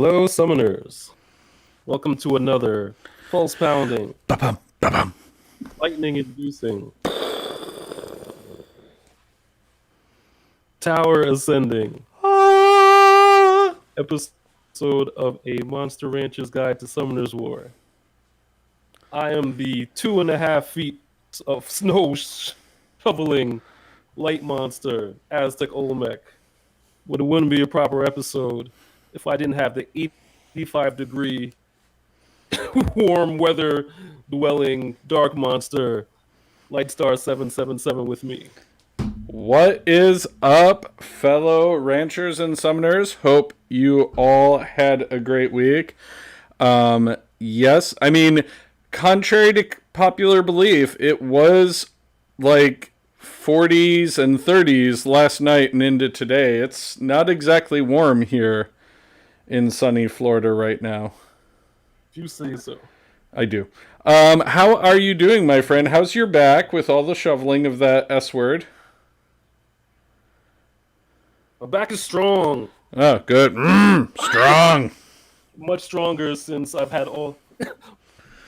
Hello, summoners. Welcome to another pulse pounding, Ba-bum, ba-bum. lightning inducing, tower ascending Ah! episode of a Monster Rancher's Guide to Summoner's War. I am the 2.5 feet of snow shoveling light monster, AztecOlmec. But it wouldn't be a proper episode if I didn't have the 85-degree warm weather dwelling dark monster Lightstar777 with me. What is up, fellow ranchers and summoners? Hope you all had a great week. Yes, I mean, contrary to popular belief, it was like 40s and 30s last night and into today. It's not exactly warm here in sunny Florida right now. If you say so. I do. How are you doing, my friend? How's your back with all the shoveling of that S word? My back is strong. Oh, good. Strong. Much stronger since I've had all...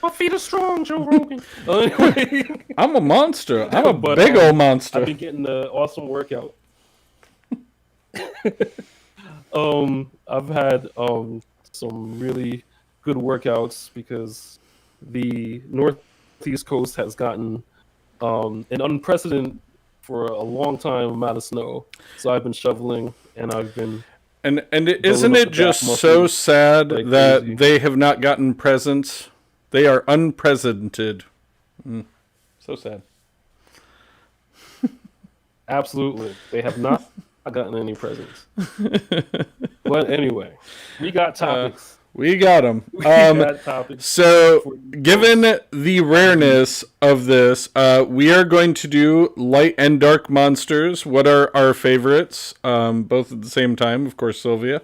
My feet are strong, Joe Rogan. Anyway, I'm a monster. I'm a big old monster. I've been getting an awesome workout. I've had some really good workouts because the Northeast Coast has gotten an unprecedented for a long time amount of snow. So I've been shoveling and I've been Isn't it just so sad like that crazy. they have not gotten presents? They are unprecedented. So sad. Absolutely. They have not gotten any presents. But anyway, we got topics. We got them. We got topics. So, given the rareness of this, we are going to do light and dark monsters. What are our favorites? Both at the same time, of course, Sylvia.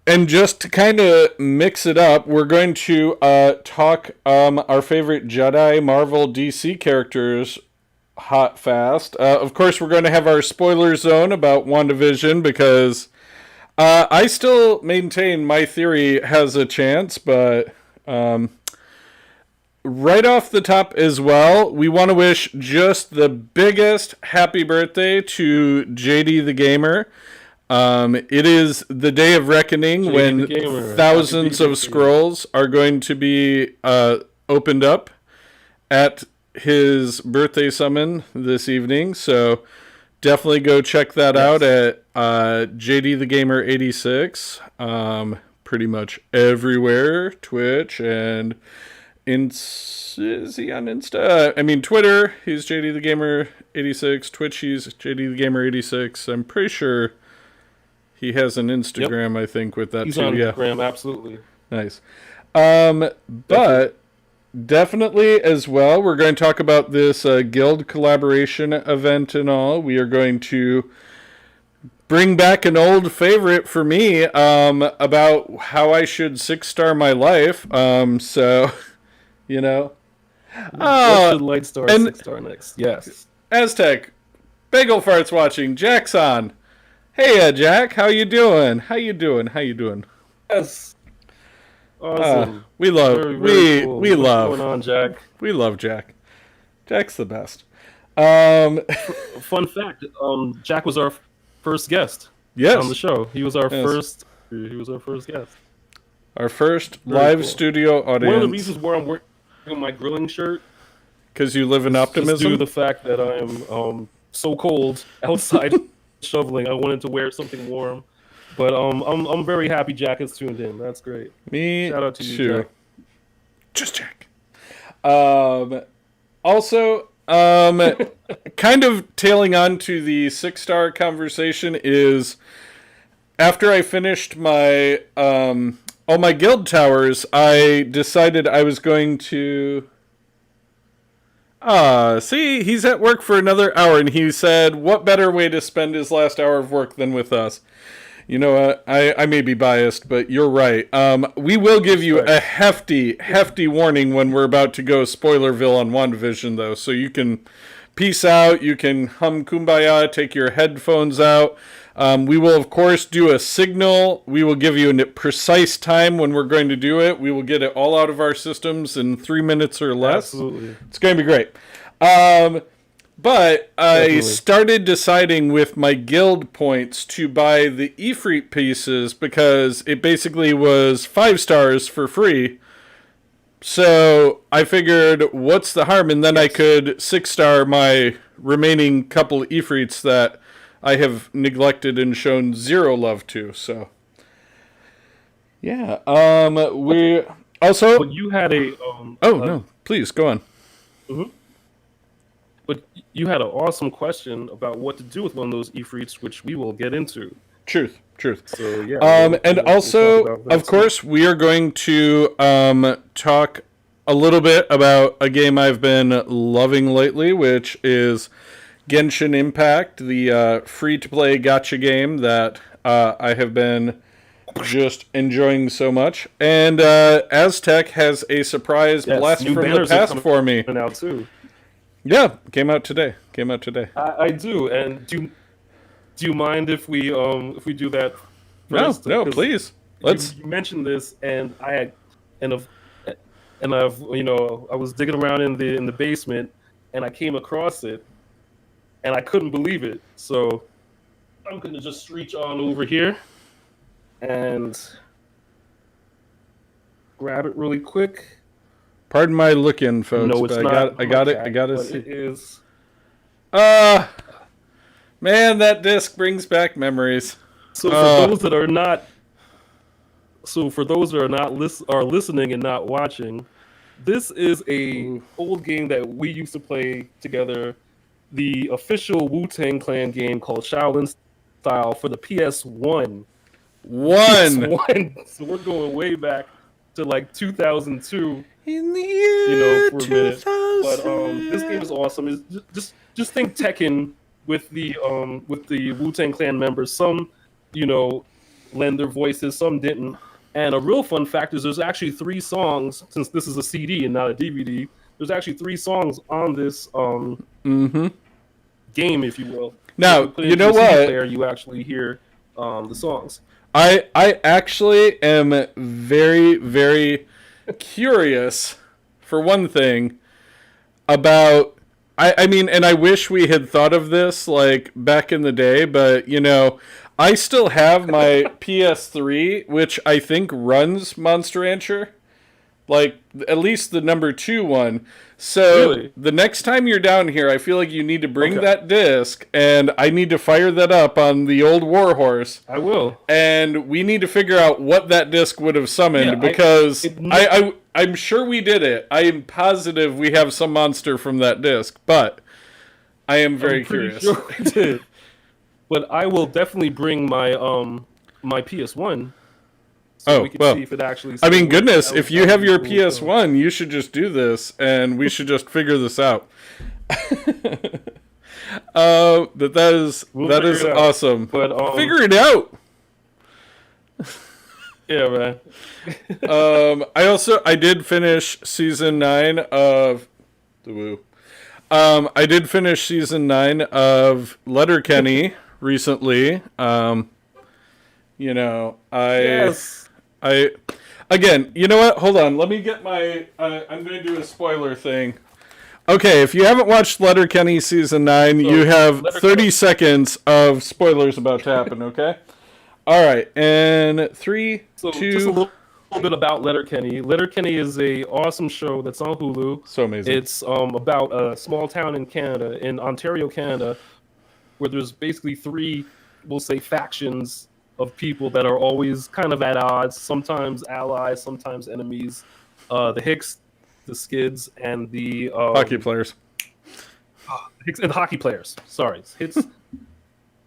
And just to kind of mix it up, we're going to talk our favorite Jedi, Marvel, DC characters hot fast. Of course, we're going to have our spoiler zone about WandaVision because I still maintain my theory has a chance, but right off the top as well, we want to wish just the biggest happy birthday to JD the Gamer. It is the day of reckoning when thousands of scrolls are going to be opened up at his birthday summon this evening. So definitely go check that out at JD the Gamer 86. Pretty much everywhere, Twitch and is he on Insta? I mean Twitter. He's JD the Gamer 86. Twitch. He's JD the Gamer 86. I'm pretty sure. He has an Instagram, I think, with that He's too. on Instagram, absolutely. Nice. But definitely as well, we're going to talk about this guild collaboration event and all. We are going to bring back an old favorite for me about how I should 6-star my life. So, you know. What should Lightstar 6-star next? Yes. Aztec, Bagel Farts watching, Jack's on. Hey, Jack, how you doing? How you doing? Yes. Awesome. We love Very cool. we What's love going on, Jack? We love Jack. Jack's the best. Fun fact: Jack was our first guest Yes, on the show. He was our Yes. first. He was our first guest. our first Very live cool. studio One of the audience. reasons why I'm wearing my grilling shirt Because you live in is due to optimism. the fact that I am so cold outside shoveling. I wanted to wear something warm, but I'm very happy Jack has tuned in. That's great. Me Shout out to you, too. Jack. Just Jack. Also, kind of tailing on to the 6-star conversation is after I finished my all my guild towers, I decided I was going to. See, he's at work for another hour, and he said, what better way to spend his last hour of work than with us? You know what? I may be biased, but you're right. We will give you a hefty warning when we're about to go Spoilerville on WandaVision, though, so you can peace out. You can hum Kumbaya, take your headphones out. We will, of course, do a signal. We will give you a precise time when we're going to do it. We will get it all out of our systems in 3 minutes or less. Absolutely. It's going to be great. But I started deciding with my guild points to buy the Ifrit pieces because it basically was 5 stars for free. So I figured, what's the harm? And then I could 6-star my remaining couple Ifrits that I have neglected and shown 0 love to. So, yeah. We also. But you had a. No, please go on. Mm-hmm. But you had an awesome question about what to do with one of those Ifrits, which we will get into. Truth. So yeah. And also, of course, we are going to talk a little bit about a game I've been loving lately, which is Genshin Impact, the free-to-play gacha game that I have been just enjoying so much. And Aztec has a surprise blast from the past for me. Out too. Yeah, came out today. I do. And do you mind if we do that first? No, please. Let's. You mentioned this, and I was digging around in the basement, and I came across it, and I couldn't believe it. So I'm gonna just reach on over here and grab it really quick. Pardon my look-in, folks. No, it's not. I got to see. It is. Man, that disc brings back memories. So for those that are not, listening and not watching, this is a old game that we used to play together. The official Wu-Tang Clan game called Shaolin Style for the PS1. PS1. So we're going way back to like 2002. In the year for a 2000. minute. But this game is awesome. It's just think Tekken with the Wu-Tang Clan members. Some, lend their voices, some didn't. And a real fun fact is there's actually 3 songs, since this is a CD and not a DVD. There's actually 3 songs on this game, if you will. Now, you know what? Player, you actually hear the songs. I actually am very, very curious, for one thing, about... I mean, and I wish we had thought of this, like, back in the day, but, I still have my PS3, which I think runs Monster Rancher. Like, at least the number 2 one. So, really? The next time you're down here, I feel like you need to bring that disc, and I need to fire that up on the old Warhorse. I will. And we need to figure out what that disc would have summoned, because I'm sure we did it. I am positive we have some monster from that disc, but I am very curious. Sure we did. But I will definitely bring my my PS1. So we can see if it actually... I mean, goodness, if you have your PS1, you should just do this, and we should just figure this out. That is awesome. But figure it out. Yeah, man. I did finish season 9 of the Woo. I did finish season 9 of Letterkenny recently. Yes. Again, you know what? Hold on. Let me get my... I'm going to do a spoiler thing. Okay, if you haven't watched Letterkenny Season 9, you have 30 seconds of spoilers about to happen, okay? All right, and 3, 2... Just a little bit about Letterkenny. Letterkenny is a awesome show that's on Hulu. So amazing. It's about a small town in Canada, in Ontario, Canada, where there's basically 3, we'll say, factions of people that are always kind of at odds, sometimes allies, sometimes enemies. The Hicks, the Skids, and the... hockey players. Hicks and the hockey players. Sorry.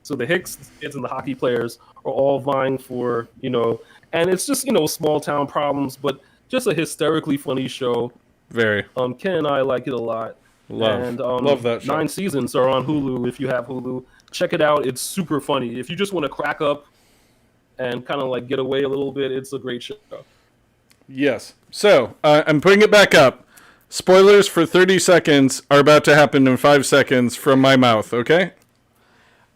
So the Hicks, the Skids, and the hockey players are all vying for, and it's just, small town problems, but just a hysterically funny show. Very. Ken and I like it a lot. Love that show. 9 seasons are on Hulu if you have Hulu. Check it out. It's super funny. If you just want to crack up and kind of like get away a little bit. It's a great show. Yes. So, I'm putting it back up. Spoilers for 30 seconds are about to happen in 5 seconds from my mouth, okay?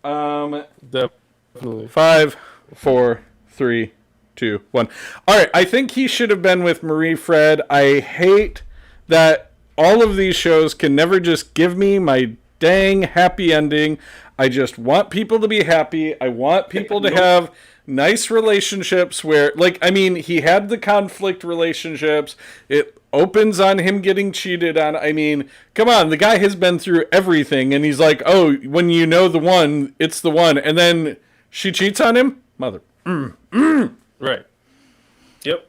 Definitely. 5, 4, 3, 2, 1. All right, I think he should have been with Marie Fred. I hate that all of these shows can never just give me my dang happy ending. I just want people to be happy. I want people to have nice relationships where, like, I mean, he had the conflict relationships. It opens on him getting cheated on. I mean, come on, the guy has been through everything, and he's like, oh, when you know the one, it's the one. And then she cheats on him? Mother. Right. Yep.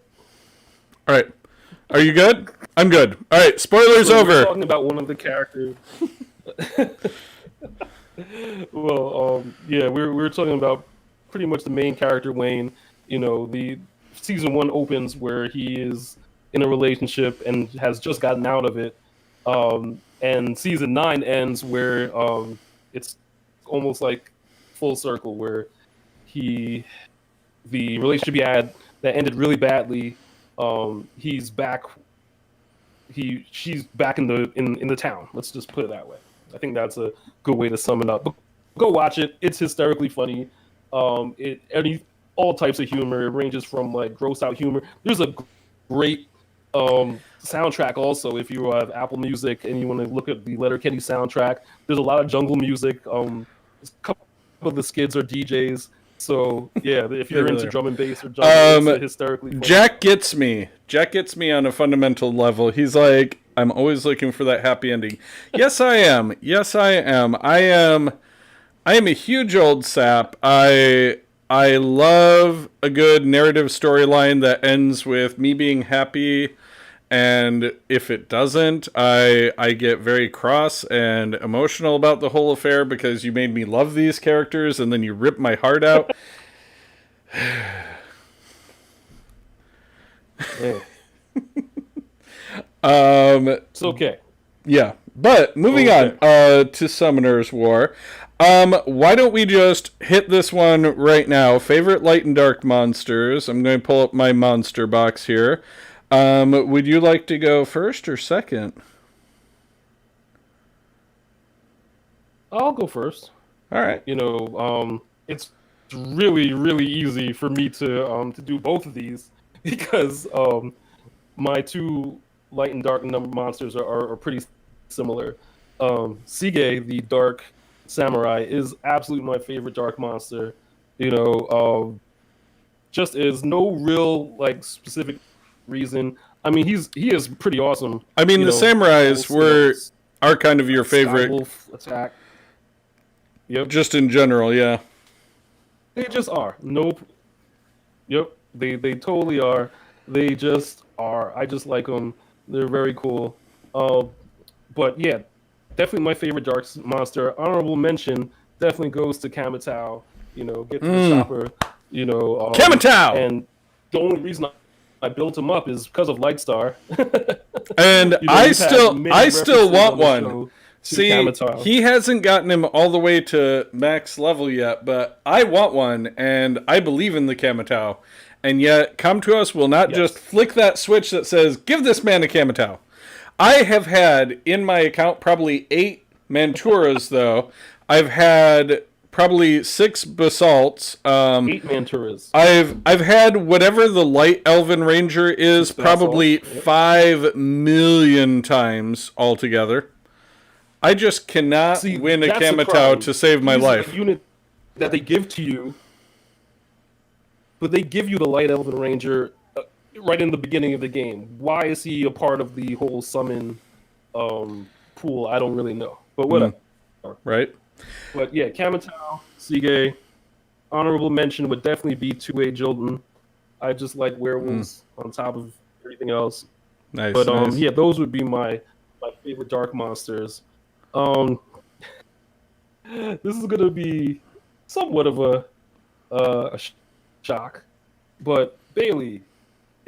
All right. Are you good? I'm good. All right, spoilers over. We're talking about one of the characters. Well, yeah, we're talking about pretty much the main character, Wayne. You know, the season 1 opens where he is in a relationship and has just gotten out of it, and season 9 ends where it's almost like full circle, where the relationship he had that ended really badly, he's back. She's back in the town. Let's just put it that way. I think that's a good way to sum it up. But go watch it. It's hysterically funny. All types of humor. It ranges from like gross out humor. There's a great soundtrack also. If you have Apple Music and you want to look at the Letterkenny soundtrack, there's a lot of jungle music. A couple of the skids are DJs. So yeah, if you're into drum and bass or jungle, it's hysterically funny. Jack gets me. Jack gets me on a fundamental level. He's like, I'm always looking for that happy ending. Yes, I am. Yes, I am. I am a huge old sap. I love a good narrative storyline that ends with me being happy, and if it doesn't, I get very cross and emotional about the whole affair because you made me love these characters and then you rip my heart out. Yeah. It's okay. Yeah, but moving on to Summoner's War. Why don't we just hit this one right now? Favorite light and dark monsters. I'm going to pull up my monster box here. Would you like to go first or second? I'll go first. All right. You know, it's really, really easy for me to do both of these because my two light and dark monsters are pretty similar. Sige, the dark samurai, is absolutely my favorite dark monster. You know, just is no real like specific reason. I mean, he is pretty awesome. I mean, the samurais are kind of your favorite. Wolf attack. Yep. Just in general, yeah. They just are. Nope. Yep. They totally are. They just are. I just like them. They're very cool. But yeah, definitely my favorite dark monster. Honorable mention definitely goes to Kamatau. You know, get to the chopper. You know, Kamatau. And the only reason I built him up is because of Lightstar. And you know, I still want one. See, Kamatau. He hasn't gotten him all the way to max level yet, but I want one, and I believe in the Kamatau. And yet, Come2Us will not just flick that switch that says, give this man a Kamatau. I have had, in my account, probably 8 Manturas, though. I've had probably 6 Basalts. 8 Manturas. I've had whatever the Light Elven Ranger is, probably 5 million times altogether. I just cannot win a Kamatau to save my life. A unit that they give to you, but they give you the Light Elven Ranger right in the beginning of the game. Why is he a part of the whole summon pool? I don't really know, but whatever. Right. But yeah, Kamatau, Sige, honorable mention would definitely be 2A Jolton. I just like werewolves on top of everything else. Nice. But nice. yeah, those would be my favorite dark monsters. This is gonna be somewhat of a shock, but Bailey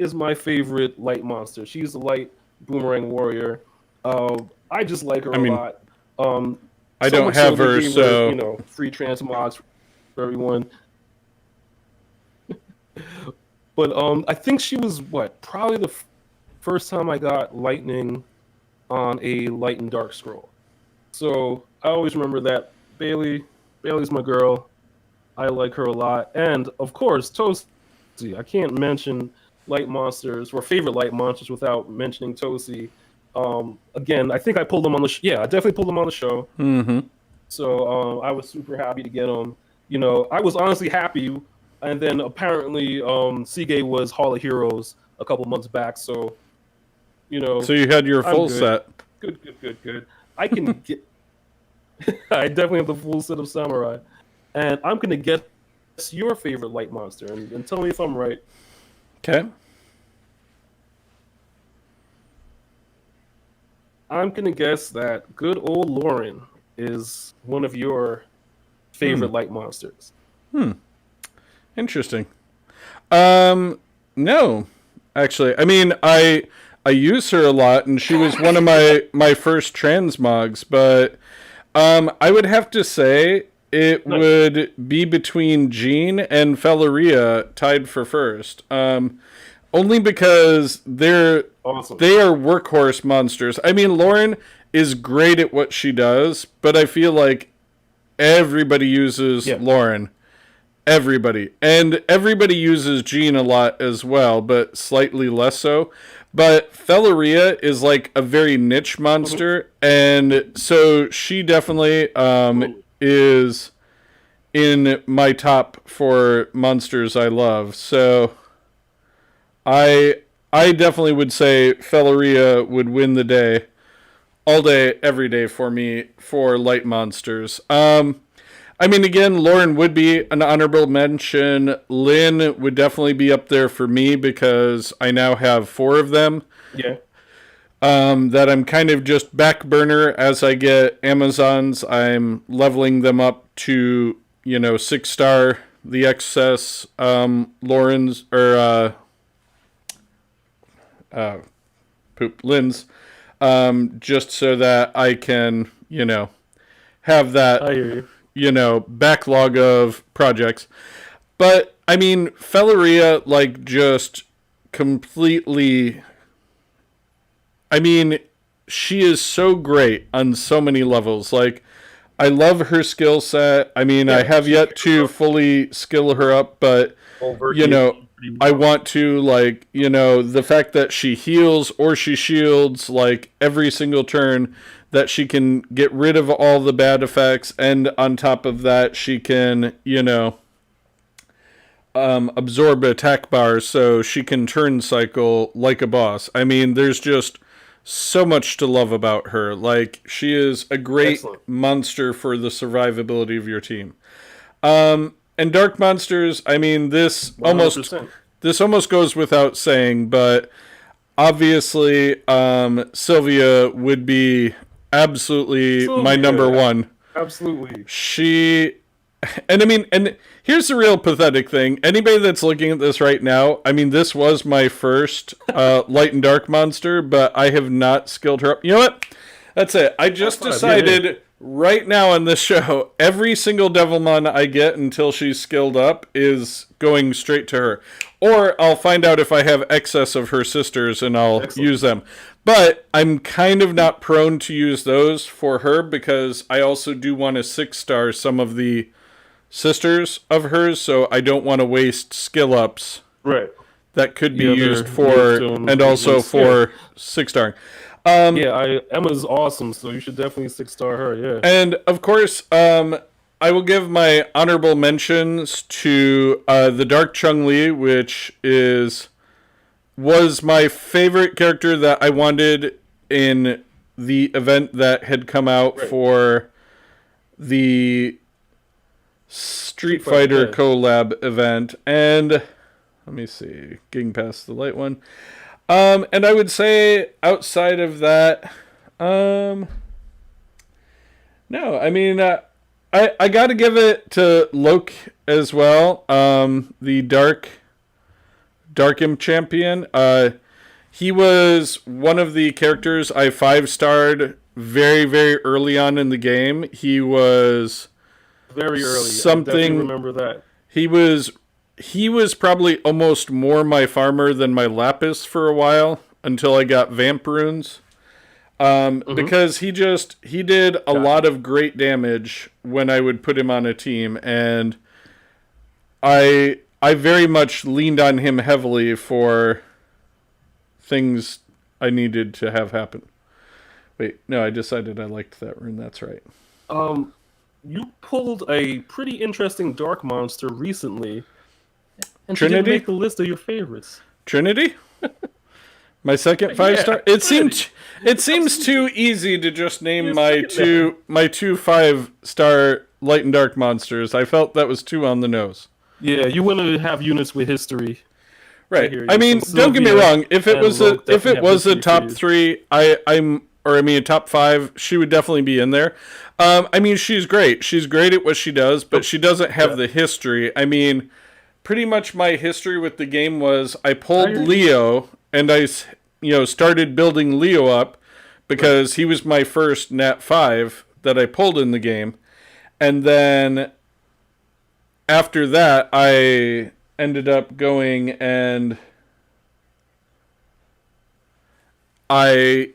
is my favorite light monster. She's a light boomerang warrior. I just like her a lot. I don't have her, so you know, free transmogs for everyone. But I think she was probably the first time I got lightning on a light and dark scroll. So I always remember that Bailey's my girl. I like her a lot, and of course Toasty. I can't mention light monsters or favorite light monsters without mentioning Toasty. Again, I think I pulled him on the yeah, I definitely pulled him on the show. Mm-hmm. So I was super happy to get him. I was honestly happy, and then apparently Seagate was Hall of Heroes a couple months back. So So you had your full set. Good. I can get. I definitely have the full set of Samurai, and I'm gonna guess your favorite light monster, and tell me if I'm right. Okay. I'm gonna guess that good old Lauren is one of your favorite light monsters. Interesting. No, actually, I mean, I use her a lot, and she was one of my first transmogs. But I would have to say it would be between Jean and Felleria tied for first. Only because Awesome. they are workhorse monsters. I mean, Lauren is great at what she does, but I feel like everybody uses Lauren. Everybody. And everybody uses Jean a lot as well, but slightly less so. But Felleria is like a very niche monster, and so she definitely is in my top for monsters I love. So I definitely would say Felleria would win the day. All day, every day for me for light monsters. I mean, again, Lauren would be an honorable mention. Lynn would definitely be up there for me because I now have 4 of them. Yeah. That I'm kind of just back burner as I get Amazons. I'm leveling them up to, 6-star. The excess Lauren's or Lynn's. Just so that I can, have that. I hear you. Backlog of projects. But, I mean, Felleria, just completely... I mean, she is so great on so many levels. I love her skill set. I mean, I have yet to fully skill her up, but, I want to, the fact that she heals or she shields, every single turn, that she can get rid of all the bad effects, and on top of that, she can, absorb attack bars so she can turn cycle like a boss. I mean, there's just so much to love about her. She is a great monster for the survivability of your team. And Dark Monsters, I mean, this 100%. almost goes without saying, but obviously, Sylvia would be absolutely my number one. Absolutely. And here's the real pathetic thing. Anybody that's looking at this right now, I mean, this was my first light and dark monster, but I have not skilled her up. You know what? That's it. I just decided right now on this show, every single Devilmon I get until she's skilled up is going straight to her. Or I'll find out if I have excess of her sisters and I'll use them. But I'm kind of not prone to use those for her because I also do want to 6-star some of the sisters of hers, so I don't want to waste skill ups that could be used for and also for 6-starring. Emma's awesome, so you should definitely 6-star her. Yeah, and of course, I will give my honorable mentions to the Dark Chun-Li, which was my favorite character that I wanted in the event that had come out for the Street Fighter collab event. And let me see, getting past the light one. And I would say outside of that, no, I mean, I got to give it to Loke as well. The Dark Imp champion. He was one of the characters I 5-starred very, very early on in the game. He was very early. Something. I remember that. He was he was probably almost more my farmer than my Lapis for a while until I got Vamp Runes. Because he did a lot of great damage when I would put him on a team, and I very much leaned on him heavily for things I needed to have happen. Wait, no, I decided I liked that rune. That's right. You pulled a pretty interesting dark monster recently, and Trinity? she didn't make the list of your favorites. Trinity? My second 5-star. It seems too easy to just name my two 5-star light and dark monsters. I felt that was too on the nose. Yeah, you want to have units with history. Right. I mean, don't get me wrong. If it was a top 3, a top 5, she would definitely be in there. I mean, she's great. She's great at what she does, but she doesn't have the history. I mean, pretty much my history with the game was I pulled Leo and I started building Leo up because he was my first Nat 5 that I pulled in the game. And then after that, I ended up going and I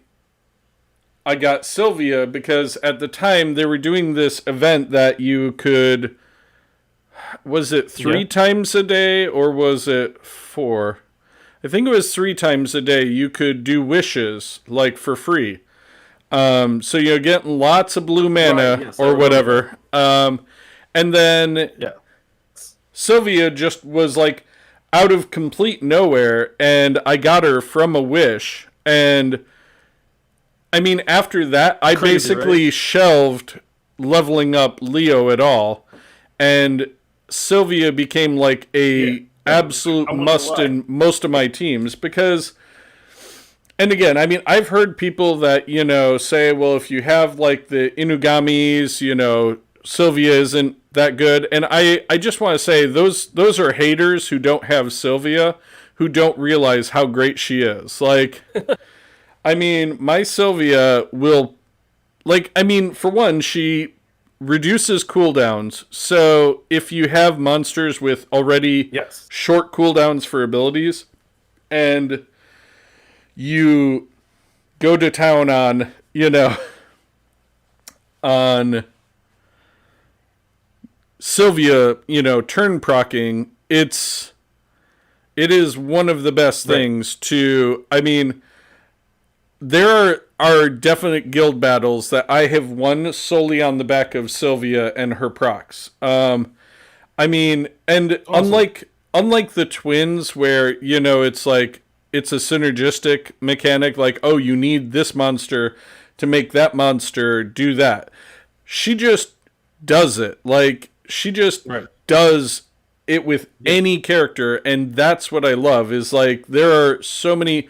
got Sylvia because at the time they were doing this event that you could, was it 3 times a day or was it 4? I think it was 3 times a day you could do wishes like for free. So you're getting lots of blue mana or whatever. And then Sylvia just was like out of complete nowhere, and I got her from a wish. And I mean, after that, I basically shelved leveling up Leo at all, and Sylvia became like a absolute must in most of my teams because. And again, I mean, I've heard people that, say, well, if you have like the Inugamis, Sylvia isn't that good. And I just want to say those are haters who don't have Sylvia, who don't realize how great she is. Like, I mean, my Sylvia will, for one, she reduces cooldowns. So if you have monsters with already short cooldowns for abilities, and you go to town on Sylvia, turn procking, it is one of the best things to, I mean, there are definite guild battles that I have won solely on the back of Sylvia and her procs. I mean, and awesome. unlike the twins where, it's like, it's a synergistic mechanic, like, oh, you need this monster to make that monster do that. She just does it. Like, she just does it with any character, and that's what I love, is, like, there are so many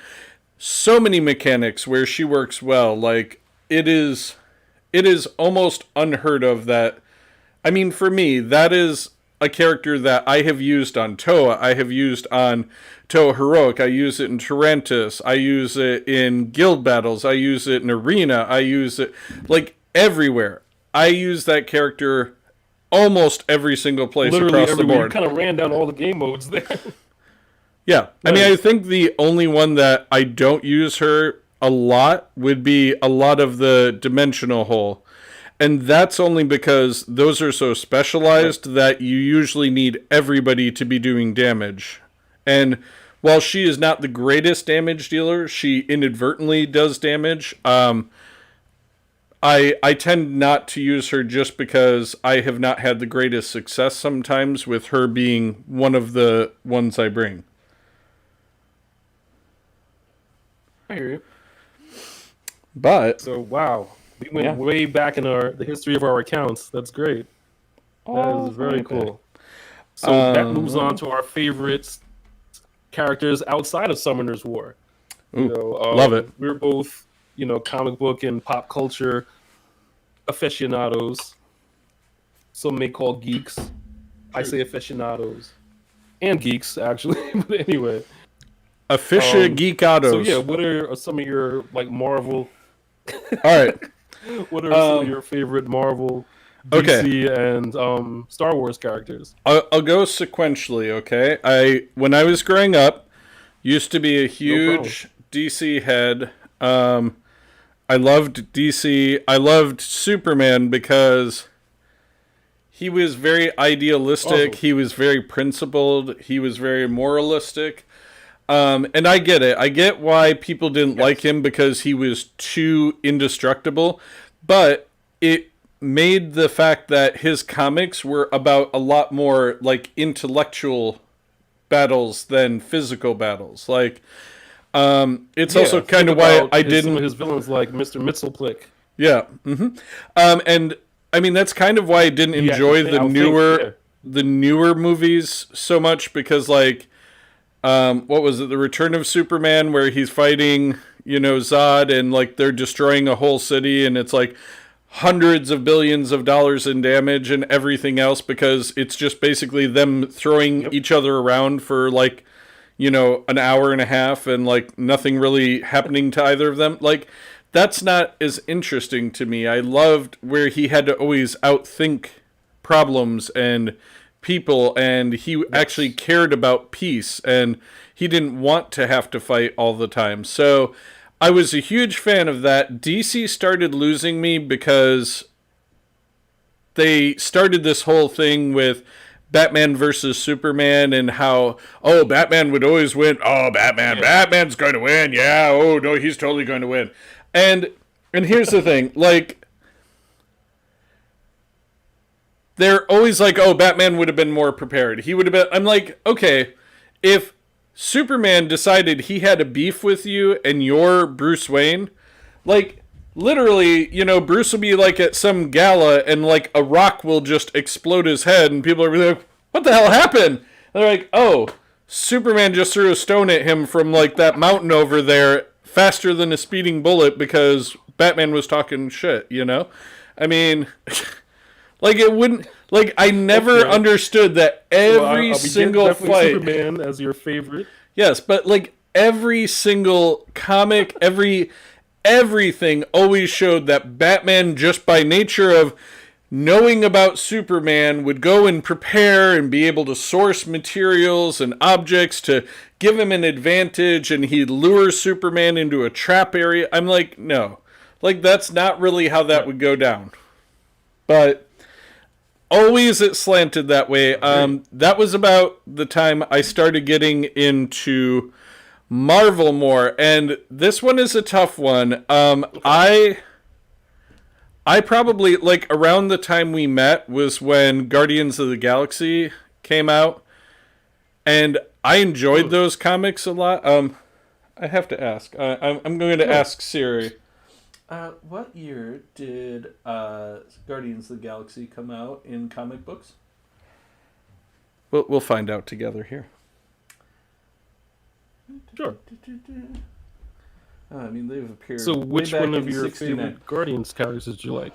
mechanics where she works well. Like, it is almost unheard of that. I mean, for me, that is a character that I have used on Toa. I have used on Toa Heroic. I use it in Tarantus. I use it in guild battles. I use it in Arena. I use it, like, everywhere. I use that character almost every single place across the board. You kind of ran down all the game modes there. Yeah. Nice. I mean, I think the only one that I don't use her a lot would be a lot of the Dimensional Hole. And that's only because those are so specialized that you usually need everybody to be doing damage. And while she is not the greatest damage dealer, she inadvertently does damage. I tend not to use her just because I have not had the greatest success sometimes with her being one of the ones I bring. I hear you. But so wow. We went way back in the history of our accounts. That's great. That is very cool. So that moves on to our favorite characters outside of Summoner's War. Love it. We're both, comic book and pop culture aficionados. Some may call geeks. I say aficionados. And geeks, actually. But anyway. Geekados. So yeah, what are some of your, like, Marvel... All right. What are some of your favorite Marvel Okay. DC and Star Wars characters. I'll go sequentially, okay? When I was growing up, used to be a huge DC head. I loved DC. I loved Superman because he was very idealistic. He was very principled. He was very moralistic. And I get it. I get why people didn't like him because he was too indestructible. But it made the fact that his comics were about a lot more like intellectual battles than physical battles. Like, it's also kind of why I didn't. Some of his villains like Mr. Mxyzptlk. Yeah. And I mean that's kind of why I didn't enjoy the newer movies so much because like, what was it? The Return of Superman, where he's fighting, Zod, and like they're destroying a whole city, and it's like hundreds of billions of dollars in damage and everything else because it's just basically them throwing each other around for like, an hour and a half and like nothing really happening to either of them. Like, that's not as interesting to me. I loved where he had to always outthink problems and people, and he actually cared about peace, and he didn't want to have to fight all the time. So I was a huge fan of that. DC started losing me because they started this whole thing with Batman versus Superman and how, Batman would always win. Batman's going to win. Yeah, no, he's totally going to win. And here's the thing, like, they're always like, Batman would have been more prepared. He would have been, I'm like, okay, if Superman decided he had a beef with you and you're Bruce Wayne, like, literally, Bruce will be like at some gala and like a rock will just explode his head and people are like, what the hell happened? And they're like, Superman just threw a stone at him from like that mountain over there faster than a speeding bullet because Batman was talking shit, I mean, like it wouldn't, like I never understood that every single fight. Superman as your favorite. Yes, but like every single comic, everything always showed that Batman, just by nature of knowing about Superman, would go and prepare and be able to source materials and objects to give him an advantage, and he'd lure Superman into a trap area. I'm like, no. Like, that's not really how that would go down. But always it slanted that way. That was about the time I started getting into Marvel more, and this one is a tough one. I probably, like, around the time we met was when Guardians of the Galaxy came out, and I enjoyed those comics a lot. I have to ask. I'm going to ask Siri. What year did Guardians of the Galaxy come out in comic books? We'll find out together here. Sure. I mean, they've appeared. So, which one of your 69. favorite Guardians characters did you like?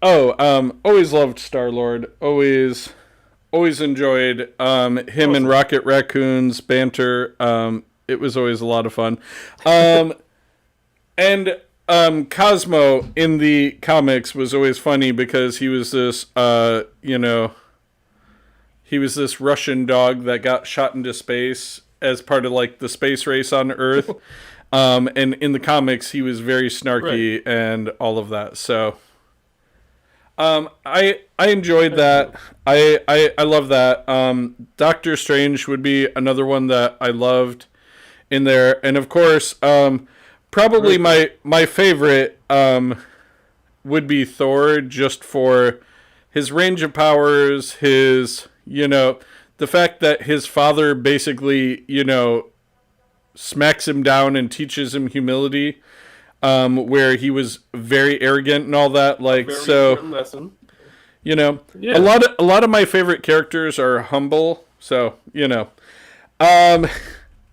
Always loved Star-Lord. Always enjoyed him and Rocket Raccoon's banter. It was always a lot of fun. And Cosmo in the comics was always funny because he was this, he was this Russian dog that got shot into space as part of like the space race on Earth. And in the comics, he was very snarky and all of that. So, I enjoyed that. I love that. Doctor Strange would be another one that I loved in there. And of course, probably my favorite would be Thor, just for his range of powers, his, the fact that his father basically, smacks him down and teaches him humility, where he was very arrogant and all that. Like, so, lesson. A lot of my favorite characters are humble. So, and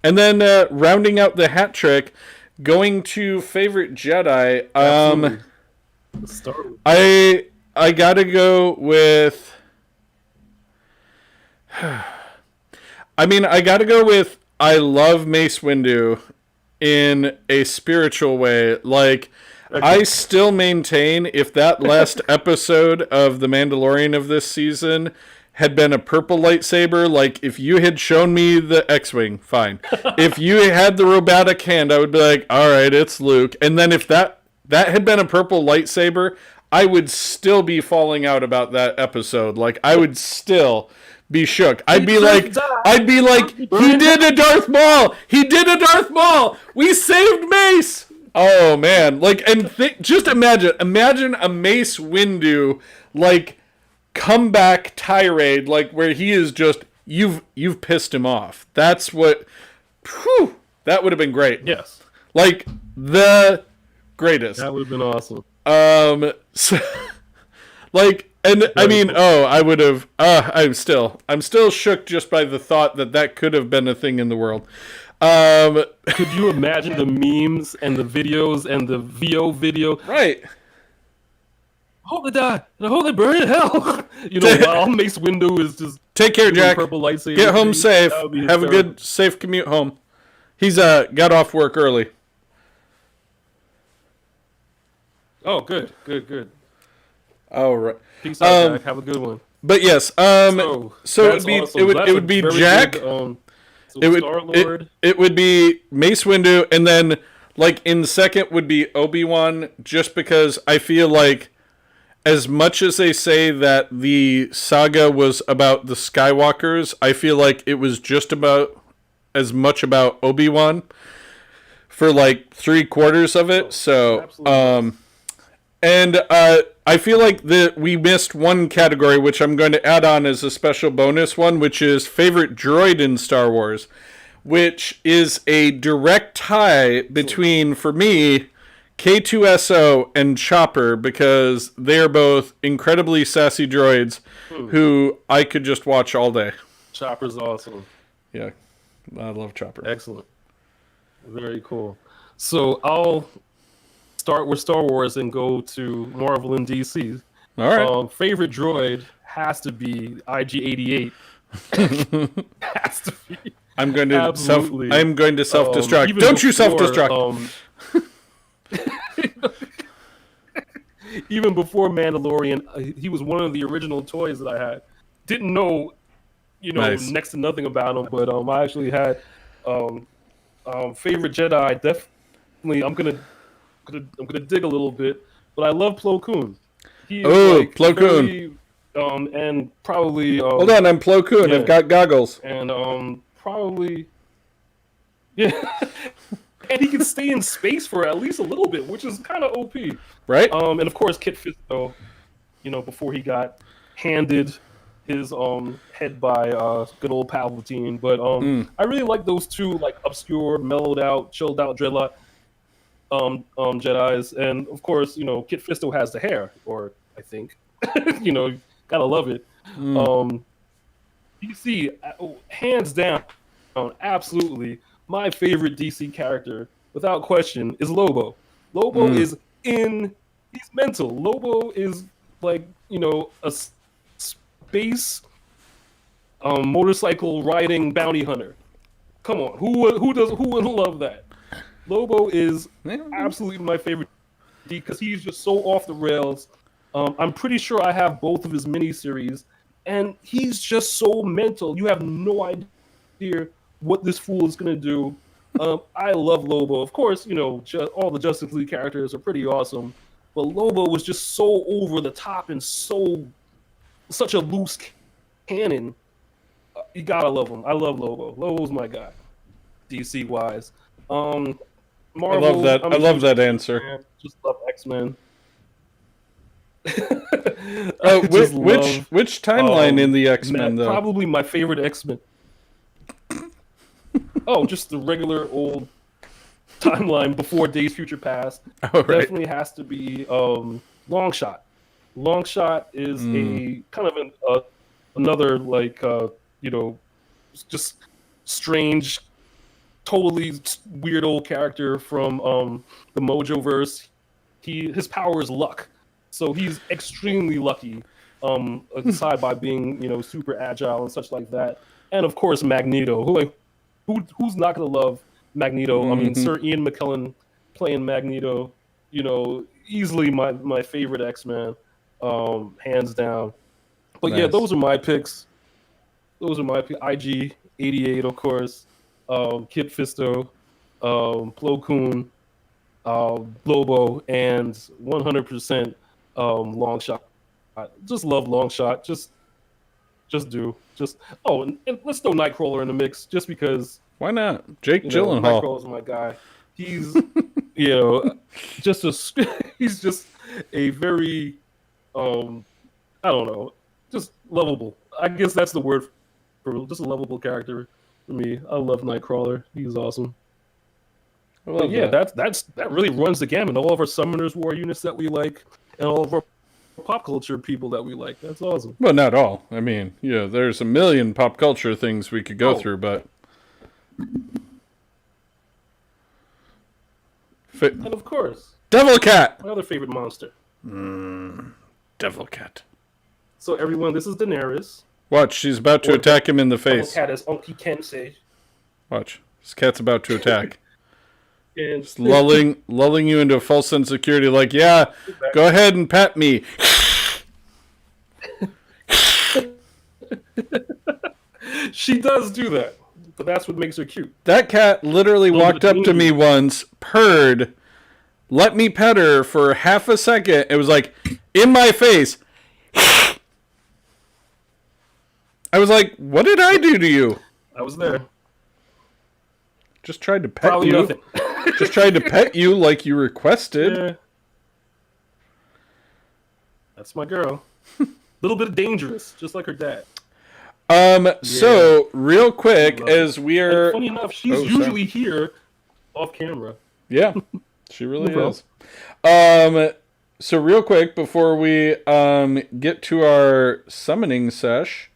then rounding out the hat trick, going to favorite Jedi. I gotta go with. I love Mace Windu in a spiritual way. Like, I still maintain if that last episode of The Mandalorian of this season had been a purple lightsaber, like if you had shown me the X-Wing, fine. If you had the robotic hand, I would be like, all right, it's Luke. And then if that had been a purple lightsaber, I would still be falling out about that episode. Like, I would still be shook. I'd be like, he did a Darth Maul! He did a Darth Maul! We saved Mace! Oh, man. Like, and just imagine a Mace Windu, like, comeback tirade, like, where he is just, you've pissed him off. That's what, that would have been great. Yes. Like, the greatest. That would have been awesome. So, like, and very I mean, cool. I would have, I'm still shook just by the thought that could have been a thing in the world. Could you imagine the memes and the videos and the VO video? Right. I hope they die, and I hope they burn in hell. While Mace Windu is just take care, Jack. Purple lightsaber. Get home safe. Have a good, safe commute home. He's got off work early. Oh, good. All right. Peace out, Jack. Have a good one. But yes, so it would be Jack. It would be Mace Windu, and then like in second would be Obi-Wan, just because I feel like, as much as they say that the saga was about the Skywalkers, I feel like it was just about as much about Obi-Wan for like 3/4 of it. So, and I feel like we missed one category, which I'm going to add on as a special bonus one, which is favorite droid in Star Wars, which is a direct tie between, for me, K2SO and Chopper, because they are both incredibly sassy droids who I could just watch all day. Chopper's awesome. Yeah, I love Chopper. Excellent. Very cool. So I'll start with Star Wars and go to Marvel and DC. All right. Favorite droid has to be IG-88. Has to be. I'm going to self-destruct. Don't you self-destruct. Even before Mandalorian, he was one of the original toys that I had. Didn't know, nice. Next to nothing about him, but I actually had favorite Jedi. Definitely, I'm gonna dig a little bit, but I love Plo Koon. Plo Koon. And probably. Hold on, I'm Plo Koon. Yeah. I've got goggles. And probably. Yeah. And he can stay in space for at least a little bit, which is kind of OP. Right. And of course, Kit Fisto, before he got handed his head by good old Palpatine. But I really like those two, like, obscure, mellowed out, chilled out Dreadlock Jedis. And of course, Kit Fisto has the hair, or I think, gotta love it. DC, hands down, absolutely. My favorite DC character, without question, is Lobo. Lobo is he's mental. Lobo is like, a space motorcycle riding bounty hunter. Come on, who wouldn't love that? Lobo is absolutely my favorite because he's just so off the rails. I'm pretty sure I have both of his miniseries, and he's just so mental. You have no idea what this fool is going to do. I love Lobo. Of course, all the Justice League characters are pretty awesome, but Lobo was just so over the top and such a loose cannon. You gotta love him. I love Lobo. Lobo's my guy, DC wise. Marvel, I love that. I love that answer. Man. Just love X-Men. Which timeline in the X-Men though? Probably my favorite X-Men. Just the regular old timeline before Days Future Past. Oh, right. Definitely has to be Longshot. Longshot is a kind of another like just strange, totally weird old character from the Mojoverse. His power is luck, so he's extremely lucky. Aside by being super agile and such like that, and of course Magneto, who's not gonna love Magneto? I mean, Sir Ian McKellen playing Magneto easily my favorite X-Man, hands down. But yeah, Nice. those are my picks. Those are my IG-88, of course, Kid Fisto, Plo Koon, Lobo, and 100% Long Shot. Just love Long Shot. And let's throw Nightcrawler in the mix, just because Why not? Jake Gyllenhaal. Nightcrawler's my guy. He's just he's just a very I don't know, just lovable. I guess that's the word for just a lovable character for me. I love Nightcrawler. He's awesome. I love that really runs the gamut. All of our Summoners War units that we like, and all of our pop culture people that we like. That's awesome. Well, not all. I mean, there's a million pop culture things we could go through, but and of course, Devil Cat. my other favorite monster. Devil Cat. So everyone, this is Daenerys. Watch, she's about to attack him in the face. Devil Cat, as Uncle Ken say. Watch, this cat's about to attack. And Just lulling you into a false sense of security. Like, yeah, go ahead and pet me. she does do that, but that's what makes her cute. That cat literally walked up to me once, purred, let me pet her for half a second. It was like, in my face. I was like, what did I do to you? I was there. Just tried to pet Probably you. nothing. Just tried to pet you like you requested. Yeah. That's my girl. Little bit dangerous, just like her dad. So real quick, as we are, and funny enough, she's usually here off camera. Yeah, she really No is. So real quick before we get to our summoning sesh,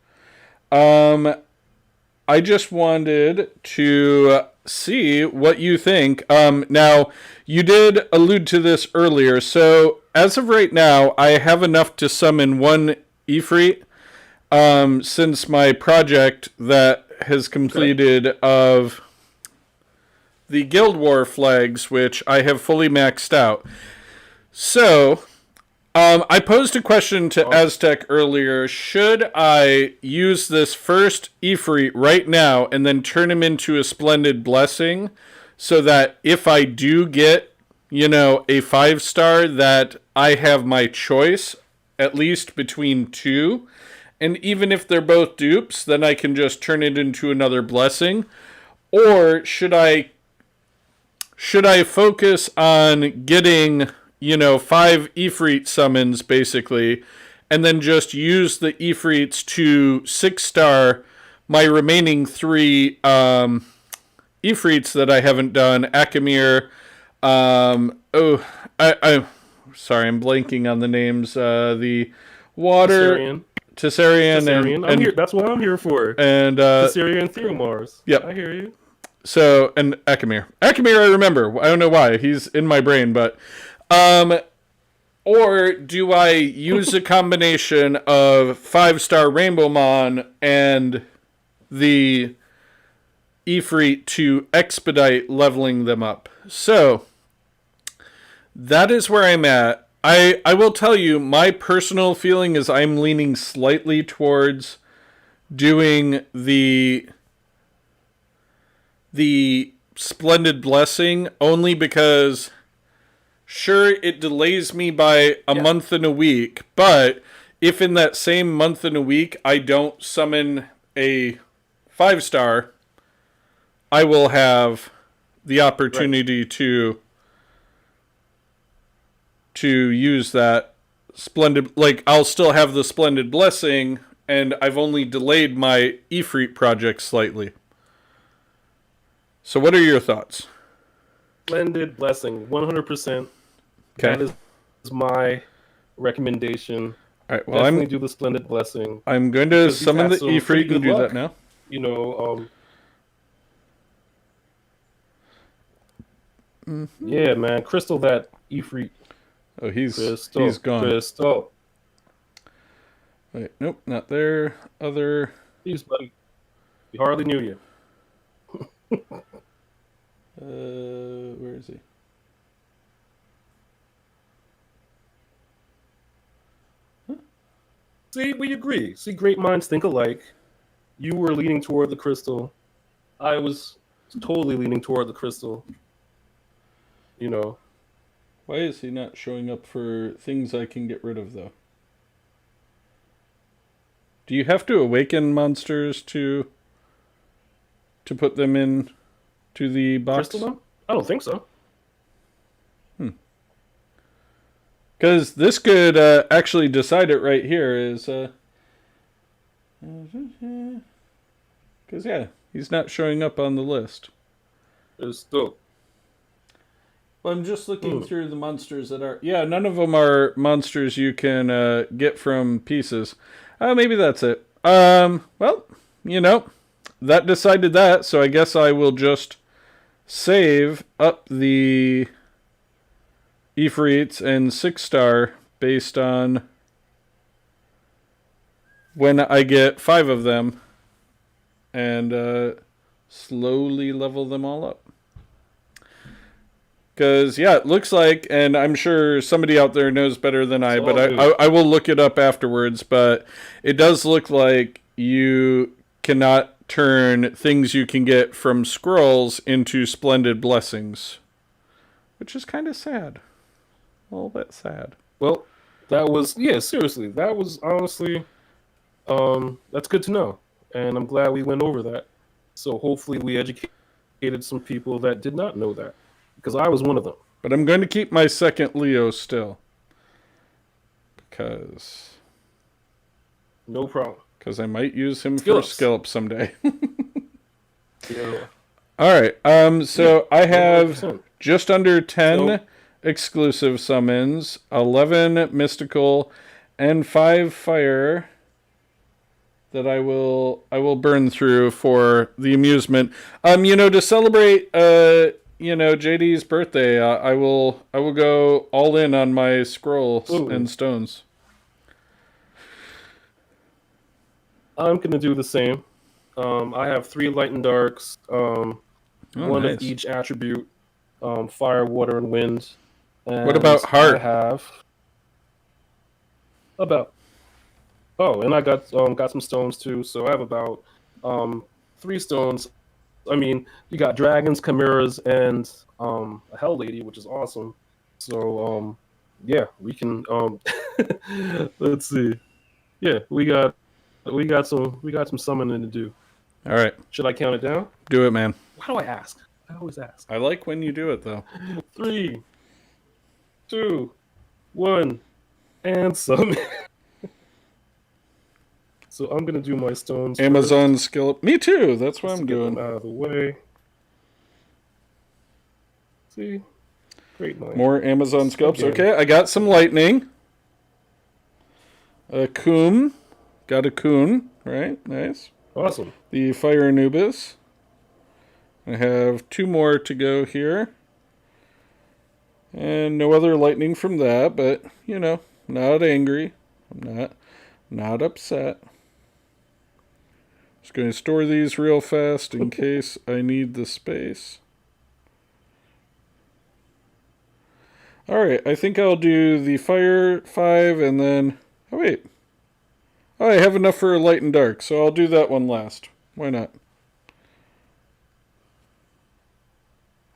I just wanted to see what you think. Now, you did allude to this earlier. So, as of right now, I have enough to summon one Ifrit, since my project that has completed of the Guild War flags, which I have fully maxed out. So, I posed a question to Aztec earlier. Should I use this first Ifrit right now and then turn him into a Splendid Blessing so that if I do get, a 5-star, that I have my choice, at least between two? And even if they're both dupes, then I can just turn it into another blessing? Or should I focus on getting 5 Ifrit summons, basically, and then just use the Ifrits to 6-star my remaining 3 Ifrits that I haven't done? Akemir, sorry, I'm blanking on the names. The Water... Tessarian. I'm here. That's what I'm here for. And Tessarian and Theomars. Yep. I hear you. So, and Akemir. Akemir, I remember. I don't know why. He's in my brain, but... Or do I use a combination of 5-star Rainbow Mon and the Ifrit to expedite leveling them up? So, that is where I'm at. I will tell you, my personal feeling is I'm leaning slightly towards doing the Splendid Blessing, only because... Sure, it delays me by a month and a week, but if in that same month and a week I don't summon a 5-star, I will have the opportunity to use that Splendid... I'll still have the Splendid Blessing, and I've only delayed my Ifrit project slightly. So what are your thoughts? Splendid Blessing, 100%. Okay. That is my recommendation. All right. Well, Definitely do the Splendid Blessing. I'm going to summon the Ifrit and do that now. Yeah, man. Crystal that Ifrit. Oh, he's gone. Crystal. Wait, nope, not there. Other. Jeez, buddy. We hardly knew you. Where is he? See, we agree. See, great minds think alike. You were leaning toward the crystal. I was totally leaning toward the crystal. You know. Why is he not showing up for things I can get rid of, though? Do you have to awaken monsters to put them in to the box? Crystal them? I don't think so. Because this could actually decide it right here. Because, yeah, he's not showing up on the list. It's still. Well, I'm just looking through the monsters that are... Yeah, none of them are monsters you can get from pieces. Maybe that's it. Well, you know, that decided that, so I guess I will just save up the Ifrits and 6-star based on when I get 5 of them and slowly level them all up. Because, yeah, it looks like, and I'm sure somebody out there knows better than I, but I will look it up afterwards, but it does look like you cannot turn things you can get from scrolls into splendid blessings, which is kind of sad. A little bit sad. Well, that was, yeah, seriously, that was honestly, that's good to know. And I'm glad we went over that. So hopefully we educated some people that did not know that. Because I was one of them. But I'm going to keep my second Leo still. Because... No problem. Because I might use him for Skillup someday. Yeah. Alright, so Yeah, I have 100%. just under 10 exclusive summons, 11 mystical, and 5 fire that I will burn through for the amusement. You know, to celebrate JD's birthday, I will go all in on my scrolls and stones. I'm gonna do the same. I have 3 light and darks, one nice. of each attribute, fire, water, and wind. And what about heart? I have about. Oh, and I got some stones too. So I have about 3 stones. I mean, you got dragons, chimeras, and a hell lady, which is awesome. So yeah, we can let's see. Yeah, we got some summoning to do. All right. Should I count it down? Do it, man. Why do I ask? I always ask. I like when you do it, though. 3, 2, 1, and summon. So I'm gonna do my stones. Amazon skill. Me too. That's what I'm doing. Out of the way. See, great night. More Amazon scalps. Okay, I got some lightning. A Coom. Got a Coon. Right, nice. Awesome. The Fire Anubis. I have 2 more to go here. And no other lightning from that, but, you know, not angry. I'm not upset. Just going to store these real fast in case I need the space. Alright, I think I'll do the fire 5 and then... Oh, wait. Oh, I have enough for light and dark, so I'll do that one last. Why not?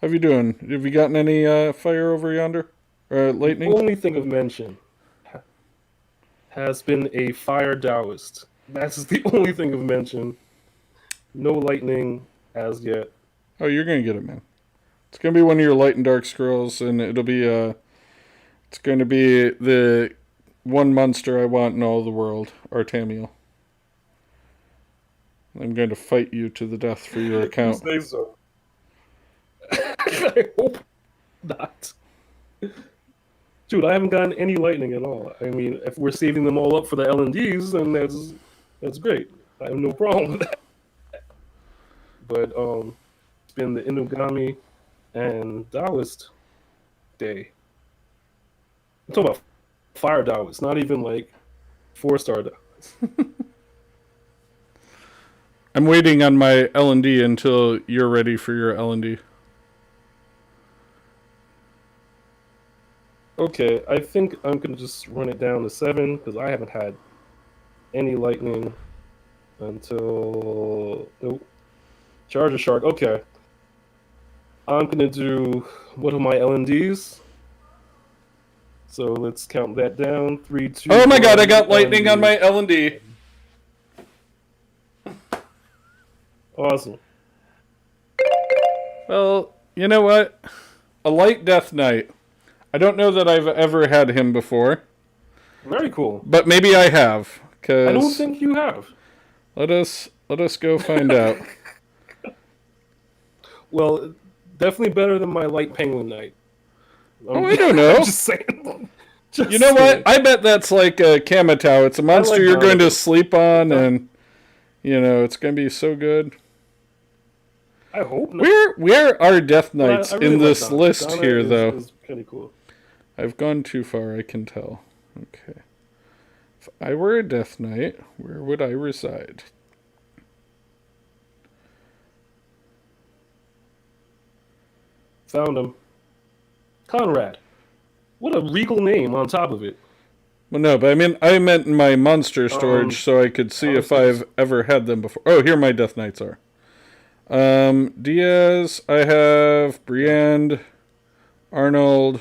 How you doing? Have you gotten any fire over yonder? Lightning? The only thing of mention has been a fire Taoist. That's the only thing of mention. No lightning as yet. Oh, you're going to get it, man. It's going to be one of your light and dark scrolls, and it'll be it's going to be the one monster I want in all the world, Artamiel. I'm going to fight you to the death for your account. You say so. I hope not. Dude, I haven't gotten any lightning at all. I mean, if we're saving them all up for the L&Ds, then that's great. I have no problem with that. But it's been the Inugami and Taoist day. I'm talking about fire Taoist, not even like 4-star Taoist. I'm waiting on my L&D until you're ready for your L&D. Okay, I think I'm going to just run it down to 7 because I haven't had any lightning until nope. Charge a shark. Okay. I'm gonna do one of my LNDs. So let's count that down. 3, 2. Oh my god! I got lightning on my L&D. Awesome. Well, you know what? A light death knight. I don't know that I've ever had him before. Very cool. But maybe I have. I don't think you have. Let us go find out. Well, definitely better than my light penguin knight. I don't know. Just saying. You know what? I bet that's like a Kamatau. It's a monster you're going to sleep on, and it's going to be so good. I hope not. Where are Death Knights really in this list Donna here, though? Is kind of cool. I've gone too far, I can tell. Okay. If I were a Death Knight, where would I reside? Found him. Conrad. What a regal name on top of it. Well, no, but I meant in my monster storage so I could see if I've ever had them before. Oh, here my Death Knights are. Diaz, I have Briand, Arnold,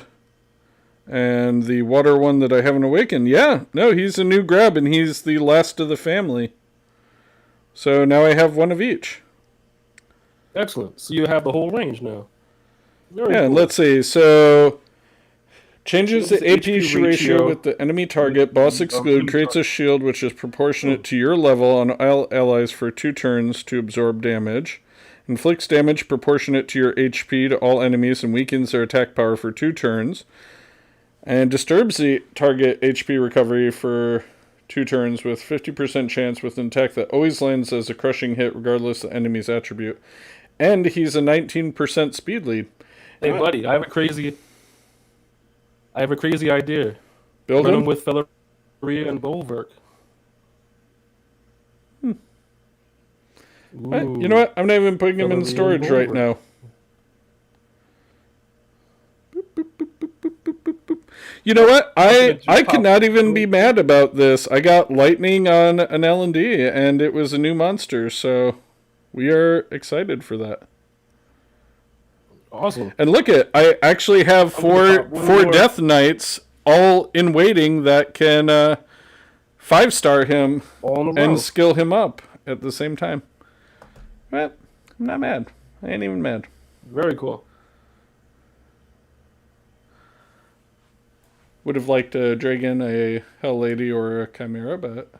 and the water one that I haven't awakened. Yeah, no, he's a new grab, and he's the last of the family. So now I have one of each. Excellent. So you have the whole range now. Very cool. Let's see. So changes the AP ratio with the enemy target. Boss exclude creates a shield which is proportionate to your level on all allies for 2 turns to absorb damage. Inflicts damage proportionate to your HP to all enemies and weakens their attack power for 2 turns. And disturbs the target HP recovery for 2 turns with 50% chance with an attack that always lands as a crushing hit regardless of the enemy's attribute. And he's a 19% speed lead. Hey buddy, I have a crazy idea. Build him with Felleria and Bolverk. You know what? I'm not even putting him in storage right now. You know what? I cannot even be mad about this. I got lightning on an L&D, and it was a new monster, so we are excited for that. Awesome. And look I actually have four Death Knights all in waiting that can 5-star him and skill him up at the same time. Well, I'm not mad. I ain't even mad. Very cool. Would have liked a Dragon, a Hell Lady, or a Chimera, but,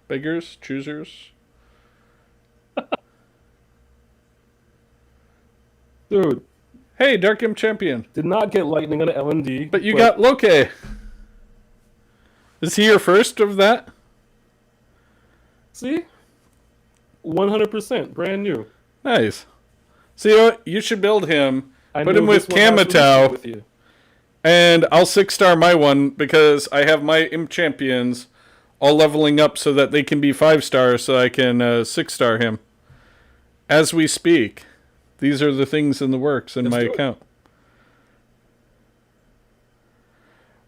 beggars, choosers. Dude. Hey, Dark Imp Champion. Did not get lightning on an LND. But you got Loki. Is he your first of that? See? 100%. Brand new. Nice. So you should build him. Put him with Kamatau. And I'll 6-star my one because I have my Imp Champions all leveling up so that they can be 5-stars so I can 6-star him. As we speak. These are the things in the works in my account.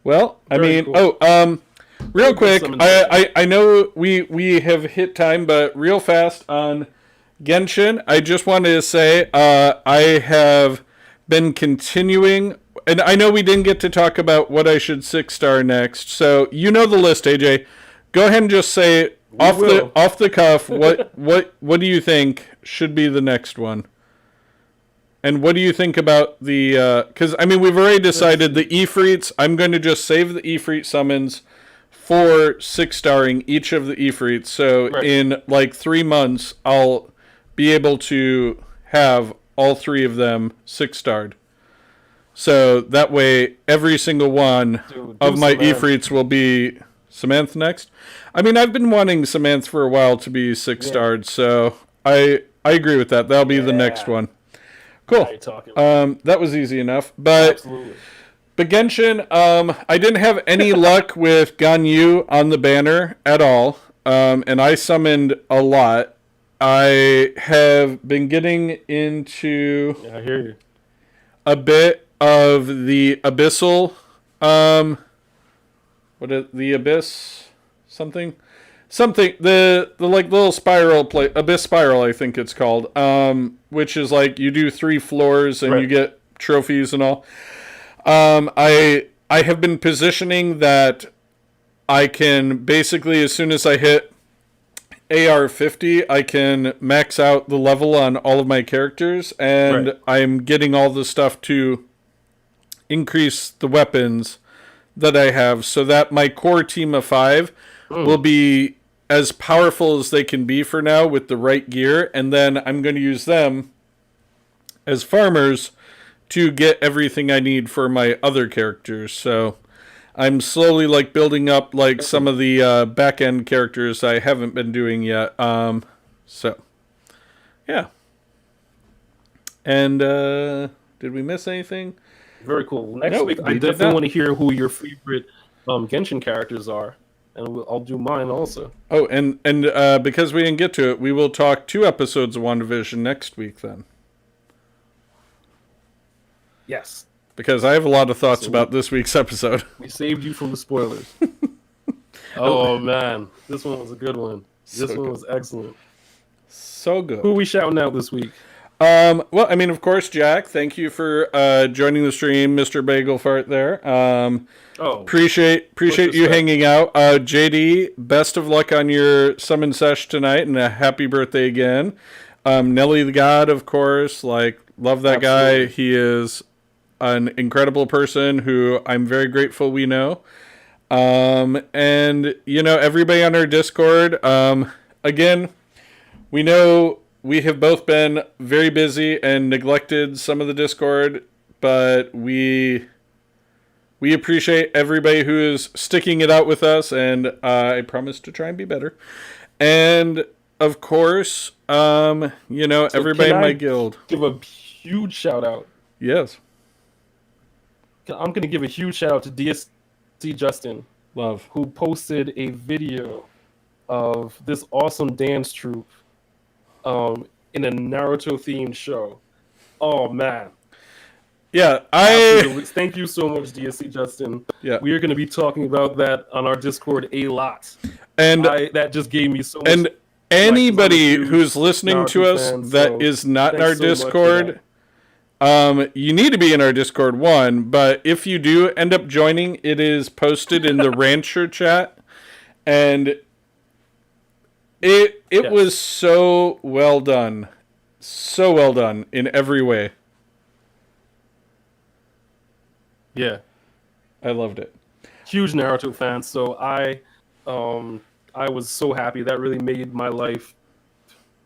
Well, real quick, I know we have hit time, but real fast on Genshin, I just wanted to say I have been continuing, and I know we didn't get to talk about what I should 6-star next, so you know the list, AJ. Go ahead and just say off the cuff what do you think should be the next one? And what do you think about the... Because, we've already decided the Ifrits. I'm going to just save the Ifrit summons for 6-starring each of the Ifrits. So in, 3 months, I'll be able to have all 3 of them 6-starred. So that way, every single one of my Ifrits will be... Samantha next? I've been wanting Samantha for a while to be 6-starred, so I agree with that. That'll be the next one. Cool. That was easy enough. But Genshin, I didn't have any luck with Ganyu on the banner at all. And I summoned a lot. I have been getting into I hear you. A bit of the Abyssal the Abyss something. something the like little spiral abyss spiral, I think it's called, which is like you do 3 floors and you get trophies and all. I have been positioning that I can basically, as soon as I hit AR 50, I can max out the level on all of my characters, and I'm getting all the stuff to increase the weapons that I have, so that my core team of 5 will be as powerful as they can be for now with the right gear, and then I'm going to use them as farmers to get everything I need for my other characters. So I'm slowly like building up like some of the back end characters I haven't been doing yet. So yeah. And did we miss anything? Very cool. Next week, I definitely want to hear who your favorite Genshin characters are, and I'll do mine also. Oh, and because we didn't get to it, we will talk 2 episodes of WandaVision next week then. Yes. Because I have a lot of thoughts about this week's episode. We saved you from the spoilers. Oh, man. This one was a good one. This one was excellent. So good. Who are we shouting out this week? Well, I mean, of course, Jack, thank you for joining the stream, Mr. Bagel Fart there. Appreciate you hanging out. JD, best of luck on your summon sesh tonight, and a happy birthday again. Nelly the God, of course, like, love that guy. He is an incredible person who I'm very grateful we know. And, you know, everybody on our Discord, again, we know we have both been very busy and neglected some of the Discord, but we appreciate everybody who is sticking it out with us, and I promise to try and be better. And, of course, you know, so everybody in my guild. Give a huge shout out. Yes. I'm going to give a huge shout out to DSC Justin. Love. Who posted a video of this awesome dance troupe in a Naruto-themed show. Oh, man. Yeah, thank you so much, DSC Justin. Yeah. We are going to be talking about that on our Discord a lot. And that just gave me so much... And anybody who's listening to us that is not in our Discord... you need to be in our Discord, but if you do end up joining, it is posted in the Rancher chat, and it was so well done in every way. Yeah, I loved it. Huge Naruto fan, so I was so happy. That really made my life.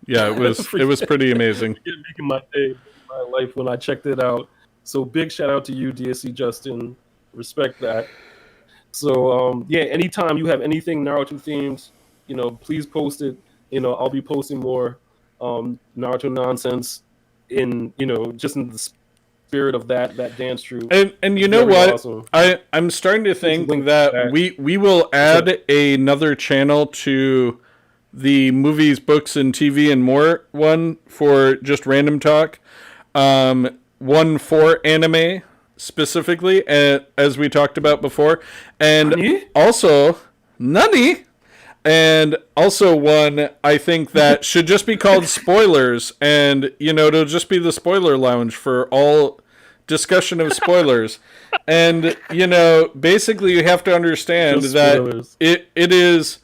Yeah, it was pretty amazing. Making my day. My life when I checked it out. So big shout out to you, DSC Justin. Respect that. So yeah, anytime you have anything Naruto themed, you know, please post it. You know, I'll be posting more Naruto nonsense in, you know, just in the spirit of that dance troupe. And you know what? Awesome. I'm starting to think that we will add another channel to the movies, books, and TV and more one for just random talk. One for anime specifically, as we talked about before, and also Nani, and also one I think that should just be called spoilers, and you know it'll just be the spoiler lounge for all discussion of spoilers, and you know basically you have to understand that it is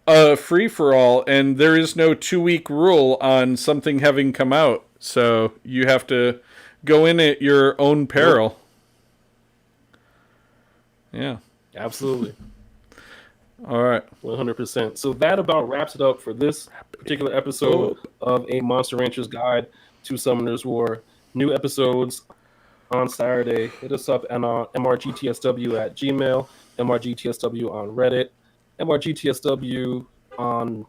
a free for all, and there is no 2-week rule on something having come out. So you have to go in at your own peril. Yeah. Absolutely. All right. 100%. So that about wraps it up for this particular episode of A Monster Rancher's Guide to Summoner's War. New episodes on Saturday. Hit us up on mrgtsw at Gmail, mrgtsw on Reddit, mrgtsw on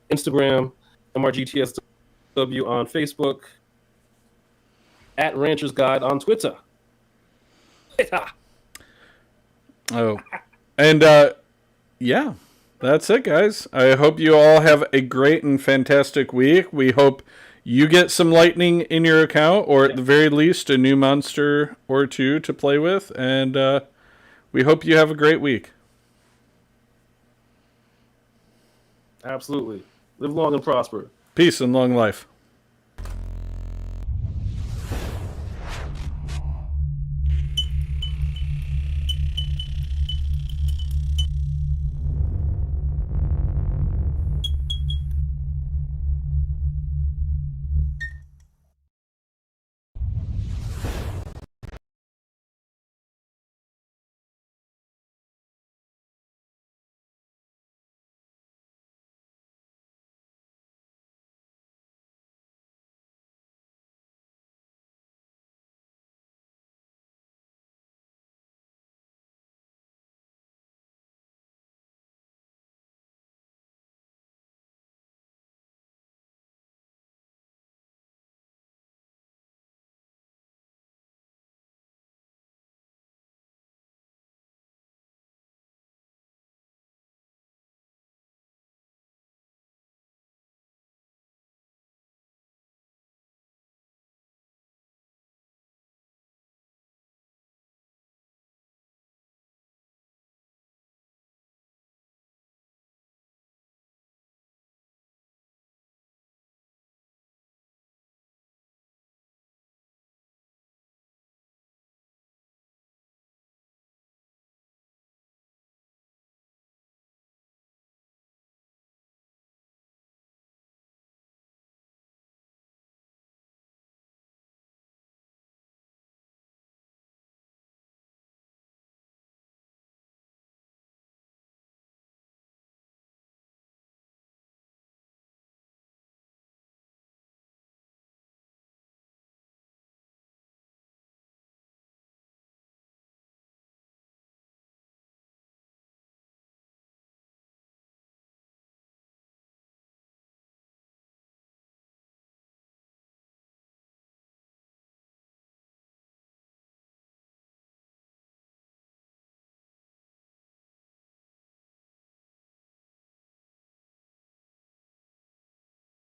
Instagram, mrgtsw on Facebook, at Rancher's Guide on Twitter. Oh, and yeah, that's it, guys. I hope you all have a great and fantastic week. We hope you get some lightning in your account, or at the very least, a new monster or 2 to play with. And we hope you have a great week. Absolutely. Live long and prosper. Peace and long life.